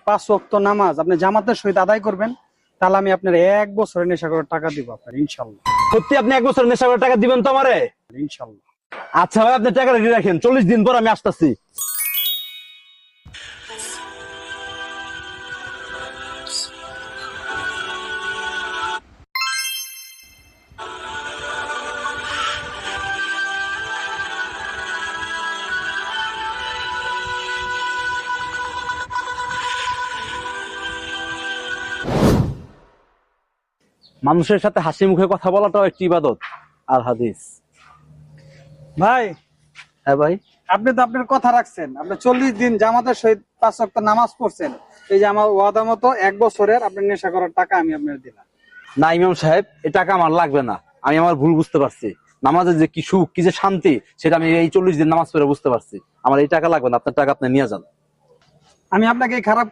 5 ওয়াক্ত নামাজ আপনি জামাতের সহিত আদায় করবেন, তাহলে আমি আপনার 1 বছরের নেশা করার টাকা দিব আপনার, ইনশাল্লাহ। সত্যি আপনি 1 বছর নেশা করে টাকা দিবেন তো আমারে? ইনশাল্লাহ। আচ্ছা ভাই, আপনি টাকা রেডি রাখেন, 40 দিন পর আমি আসতেছি। মানুষের সাথে হাসি মুখে কথা বলাটাও একটি ইবাদত। আর হাদিস। ভাই, হ্যাঁ ভাই। আপনি তো আপনার কথা রাখছেন, আপনি 40 দিন জামাতের সহিত 5 ওয়াক্ত নামাজ পড়ছেন, এই যে আমার ওয়াদা মতো 1 বছরের আপনার নেশা করার টাকা আমি আপনার দিলাম। না ইমাম সাহেব, এই টাকা আমার লাগবে না। আমি আমার ভুল বুঝতে পারছি। নামাজের যে কি সুখ, কি যে শান্তি, সেটা আমি এই 40 দিন নামাজ পড়ে বুঝতে পারছি। আমার এই টাকা লাগবে না, আপনার টাকা আপনি নিয়ে যান। আমি আপনাকে এই খারাপ